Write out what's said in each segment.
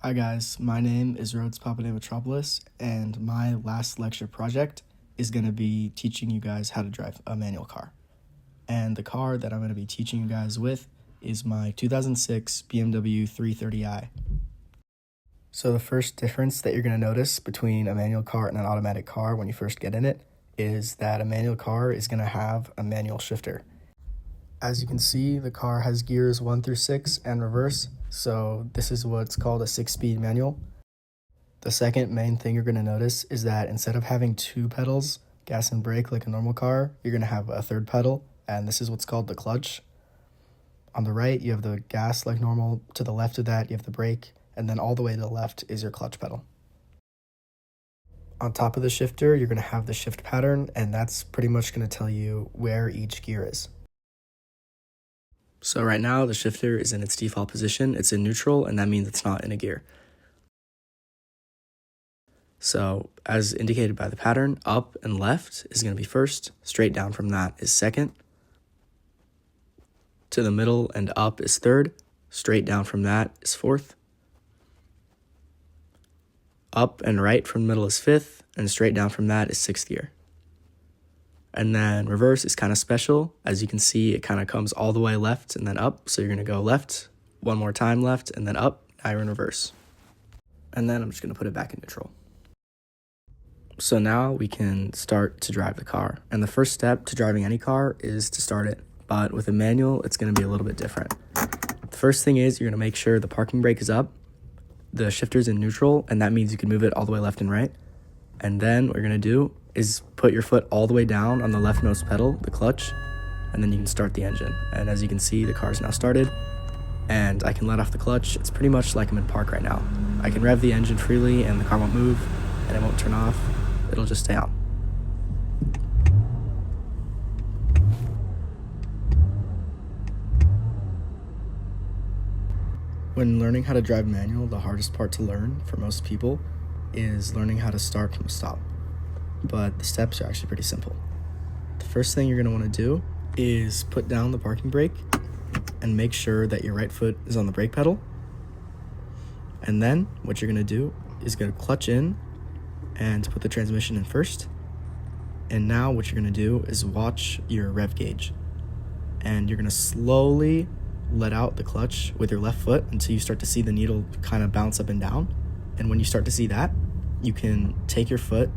Hi guys, my name is Rhodes Papadimitropolis, and my last lecture project is going to be teaching you guys how to drive a manual car. And the car that I'm going to be teaching you guys with is my 2006 BMW 330i. So the first difference that you're going to notice between a manual car and an automatic car when you first get in it is that a manual car is going to have a manual shifter. As you can see, the car has gears 1 through 6 and reverse, so this is what's called a 6-speed manual. The second main thing you're going to notice is that instead of having 2 pedals, gas and brake like a normal car, you're going to have a third pedal, and this is what's called the clutch. On the right, you have the gas like normal. To the left of that, you have the brake, and then all the way to the left is your clutch pedal. On top of the shifter, you're going to have the shift pattern, and that's pretty much going to tell you where each gear is. So right now, the shifter is in its default position. It's in neutral, and that means it's not in a gear. So as indicated by the pattern, up and left is going to be first. Straight down from that is second. To the middle and up is third. Straight down from that is fourth. Up and right from the middle is fifth, and straight down from that is sixth gear. And then reverse is kind of special. As you can see, it kind of comes all the way left and then up. So you're going to go left, one more time left, and then up. Now you're in reverse. And then I'm just going to put it back in neutral. So now we can start to drive the car. And the first step to driving any car is to start it. But with a manual, it's going to be a little bit different. The first thing is you're going to make sure the parking brake is up, the shifter's in neutral, and that means you can move it all the way left and right. And then what you're going to do is put your foot all the way down on the leftmost pedal, the clutch, and then you can start the engine. And as you can see, the car's now started, and I can let off the clutch. It's pretty much like I'm in park right now. I can rev the engine freely, and the car won't move, and it won't turn off. It'll just stay on. When learning how to drive manual, the hardest part to learn for most people is learning how to start from a stop. But the steps are actually pretty simple. The first thing you're going to want to do is put down the parking brake and make sure that your right foot is on the brake pedal. And then what you're going to do is going to clutch in and put the transmission in first. And now what you're going to do is watch your rev gauge. And you're going to slowly let out the clutch with your left foot until you start to see the needle kind of bounce up and down. And when you start to see that, you can take your foot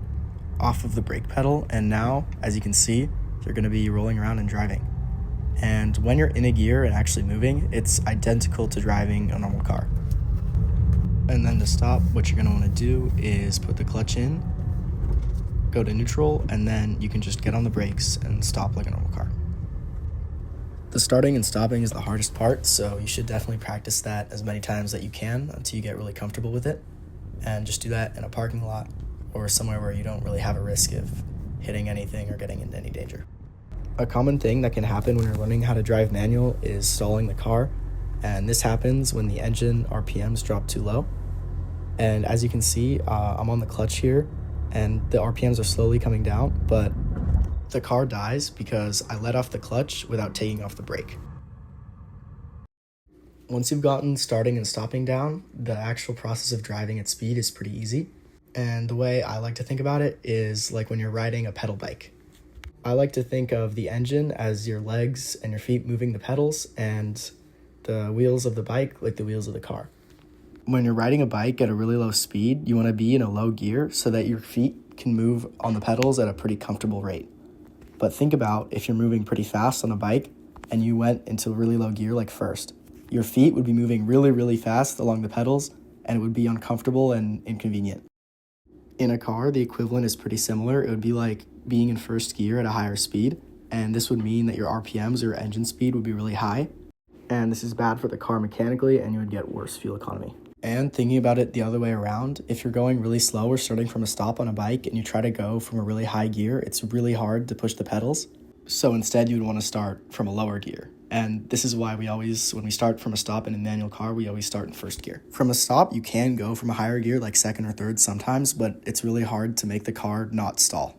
off of the brake pedal, and now, as you can see, you're going to be rolling around and driving. And when you're in a gear and actually moving, it's identical to driving a normal car. And then to stop, what you're going to want to do is put the clutch in, go to neutral, and then you can just get on the brakes and stop like a normal car. The starting and stopping is the hardest part, so you should definitely practice that as many times that you can until you get really comfortable with it. And just do that in a parking lot or somewhere where you don't really have a risk of hitting anything or getting into any danger. A common thing that can happen when you're learning how to drive manual is stalling the car, and this happens when the engine RPMs drop too low. And as you can see, I'm on the clutch here, and the RPMs are slowly coming down, but the car dies because I let off the clutch without taking off the brake. Once you've gotten starting and stopping down, the actual process of driving at speed is pretty easy. And the way I like to think about it is like when you're riding a pedal bike. I like to think of the engine as your legs and your feet moving the pedals, and the wheels of the bike like the wheels of the car. When you're riding a bike at a really low speed, you want to be in a low gear so that your feet can move on the pedals at a pretty comfortable rate. But think about if you're moving pretty fast on a bike and you went into a really low gear like first. Your feet would be moving really, really fast along the pedals, and it would be uncomfortable and inconvenient. In a car, the equivalent is pretty similar. It would be like being in first gear at a higher speed, and this would mean that your RPMs or your engine speed would be really high, and this is bad for the car mechanically, and you would get worse fuel economy. And thinking about it the other way around, if you're going really slow or starting from a stop on a bike and you try to go from a really high gear, it's really hard to push the pedals. So instead, you would want to start from a lower gear. And this is why when we start from a stop in a manual car, we always start in first gear. From a stop, you can go from a higher gear, like second or third sometimes, but it's really hard to make the car not stall.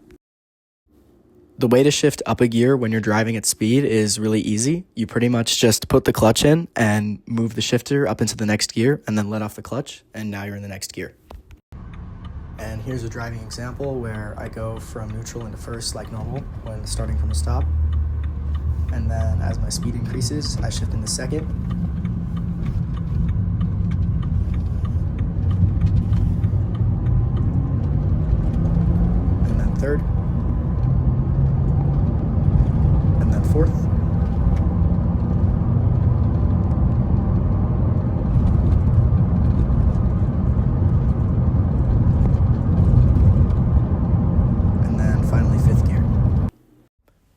The way to shift up a gear when you're driving at speed is really easy. You pretty much just put the clutch in and move the shifter up into the next gear and then let off the clutch, and now you're in the next gear. And here's a driving example where I go from neutral into first like normal when starting from a stop. And then as my speed increases, I shift into second. And then third. And then fourth. And then finally fifth gear.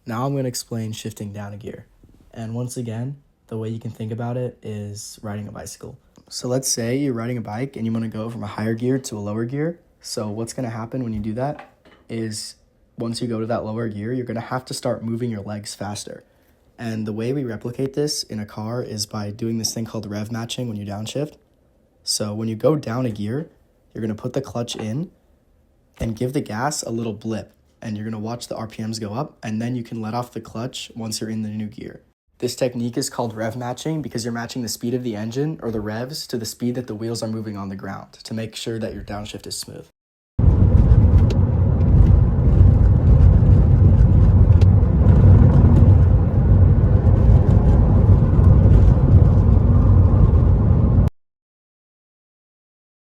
Now I'm going to explain shifting down a gear. And once again, the way you can think about it is riding a bicycle. So let's say you're riding a bike and you want to go from a higher gear to a lower gear. So what's going to happen when you do that is once you go to that lower gear, you're going to have to start moving your legs faster. And the way we replicate this in a car is by doing this thing called rev matching when you downshift. So when you go down a gear, you're going to put the clutch in and give the gas a little blip. And you're going to watch the RPMs go up, and then you can let off the clutch once you're in the new gear. This technique is called rev matching because you're matching the speed of the engine or the revs to the speed that the wheels are moving on the ground to make sure that your downshift is smooth.